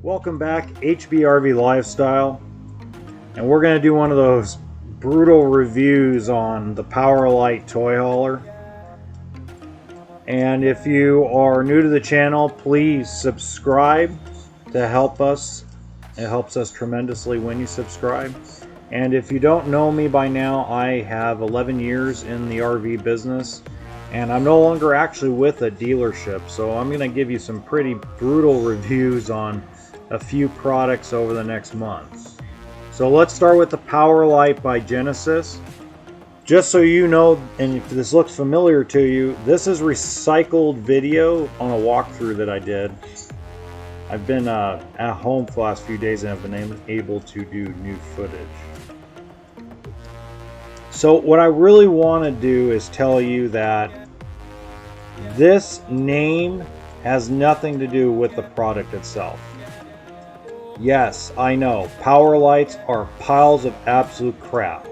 Welcome back, HBRV Lifestyle, and we're going to do one of those brutal reviews on the powerlite toy hauler. And if you are new to the channel, please subscribe to help us. It helps us tremendously when you subscribe. And if you don't know me by now, I have 11 years in the RV business, and I'm no longer actually with a dealership, so I'm going to give you some pretty brutal reviews on a few products over the next month. So let's start with the powerlite by Genesis. Just so you know, and if this looks familiar to you, this is recycled video on a walkthrough that I did. I've been at home for the last few days and have been able to do new footage. So what I really want to do is tell you that this name has nothing to do with the product itself. Yes, I know, powerlites are piles of absolute crap.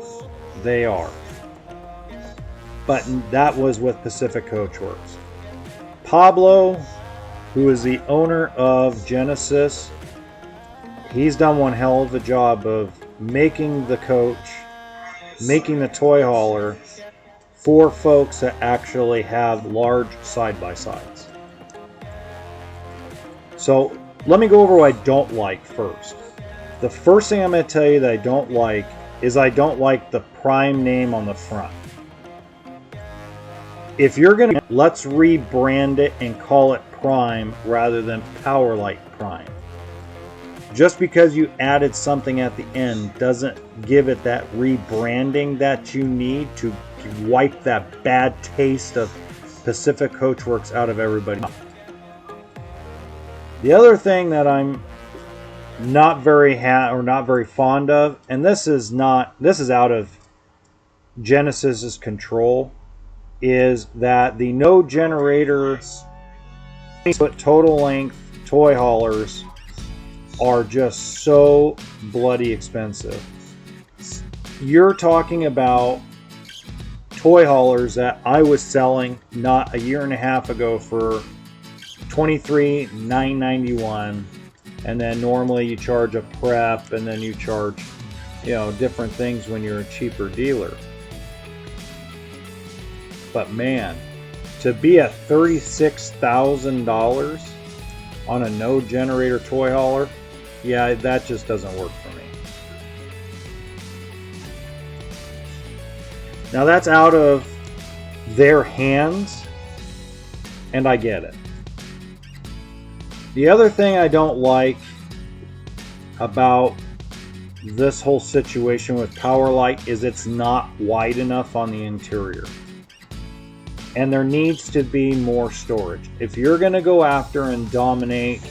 They are. But that was with Pacific Coachworks. Pablo, who is the owner of Genesis, he's done one hell of a job of making the coach, making the toy hauler for folks that actually have large side-by-sides. So let me go over what I don't like first. The first thing I'm going to tell you that I don't like is I don't like the Prime name on the front. If you're going to, let's rebrand it and call it Prime rather than Powerlite Prime. Just because you added something at the end doesn't give it that rebranding that you need to wipe that bad taste of Pacific Coachworks out of everybody. The other thing that I'm not very fond of, and this is out of Genesis's control, is that the no generator 20-foot total length toy haulers are just so bloody expensive. You're talking about toy haulers that I was selling not a year and a half ago for $23,991, and then normally you charge a prep, and then you charge, different things when you're a cheaper dealer. But man, to be at $36,000 on a no generator toy hauler, yeah, that just doesn't work for me. Now that's out of their hands, and I get it. The other thing I don't like about this whole situation with powerlite is it's not wide enough on the interior. And there needs to be more storage. If you're going to go after and dominate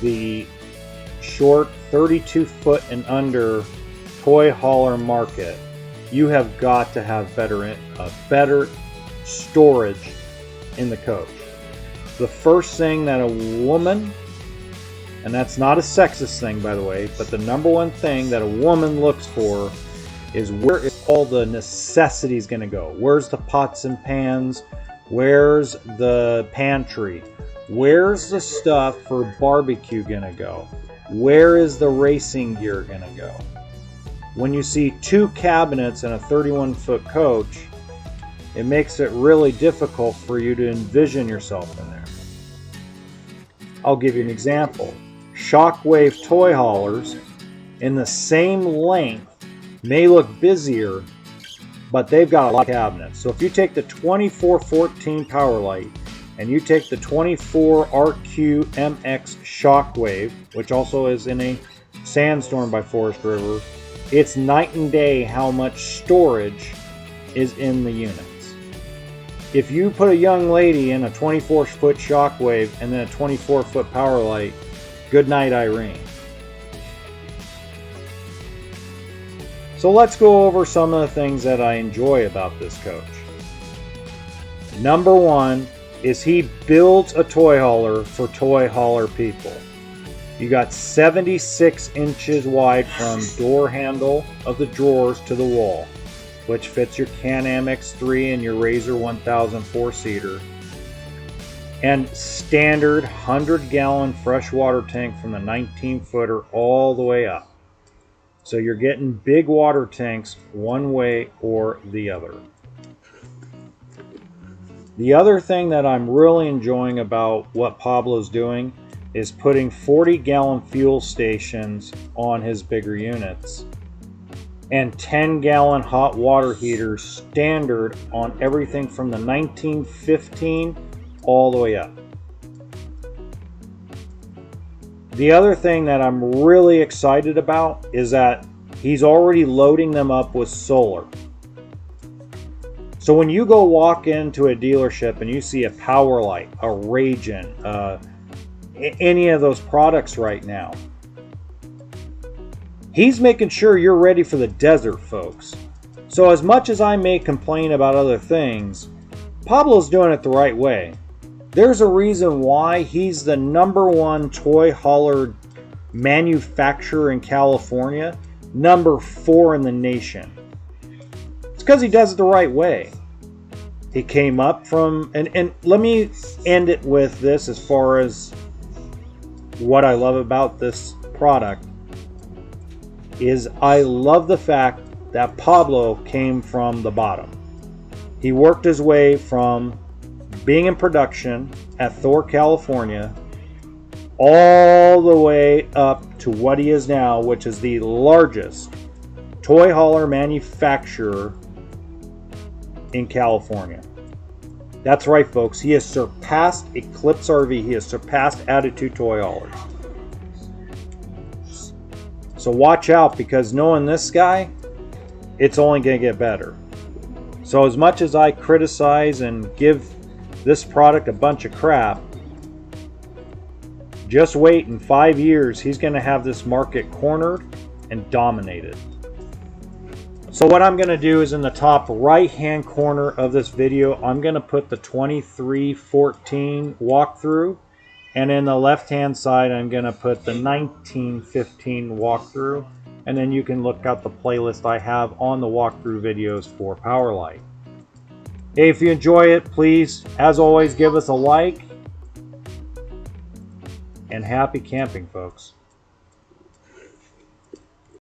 the short 32-foot and under toy hauler market, you have got to have better storage in the coach. The first thing that a woman, and that's not a sexist thing by the way, but the number one thing that a woman looks for is where is all the necessities going to go? Where's the pots and pans? Where's the pantry? Where's the stuff for barbecue going to go? Where is the racing gear going to go? When you see two cabinets in a 31-foot coach, it makes it really difficult for you to envision yourself in there. I'll give you an example. Shockwave toy haulers in the same length may look busier, but they've got a lot of cabinets. So if you take the 2414 Powerlite and you take the 24 RQ MX Shockwave, which also is in a Sandstorm by Forest River, it's night and day how much storage is in the units. If you put a young lady in a 24-foot Shockwave and then a 24-foot Powerlite, good night, Irene. So let's go over some of the things that I enjoy about this coach. Number one is he builds a toy hauler for toy hauler people. You got 76 inches wide from door handle of the drawers to the wall, which fits your Can-Am X3 and your Razor 1000 4-seater. and standard 100-gallon freshwater tank from the 19-footer all the way up. So you're getting big water tanks one way or the other. The other thing that I'm really enjoying about what Pablo's doing is putting 40-gallon fuel stations on his bigger units and 10-gallon hot water heaters standard on everything from the 1915 all the way up. The other thing that I'm really excited about is that he's already loading them up with solar. So when you go walk into a dealership and you see a powerlite, a agin, any of those products right now, he's making sure you're ready for the desert, folks. So as much as I may complain about other things, Pablo's doing it the right way. There's a reason why he's the #1 toy hauler manufacturer in California, #4 in the nation. It's because he does it the right way. He came up from, and let me end it with this as far as what I love about this product is I love the fact that Pablo came from the bottom. He worked his way from being in production at Thor, California, all the way up to what he is now, which is the largest toy hauler manufacturer in California. That's right, folks. He has surpassed Eclipse RV. He has surpassed Attitude Toy Haulers. So watch out, because knowing this guy, it's only going to get better. So as much as I criticize and give this product a bunch of crap, just wait, in 5 years he's going to have this market cornered and dominated. So what I'm going to do is in the top right hand corner of this video, I'm going to put the 2314 walkthrough, and in the left hand side I'm going to put the 1915 walkthrough, and then you can look at the playlist I have on the walkthrough videos for Powerlite. Hey, if you enjoy it, please, as always, give us a like, and happy camping, folks.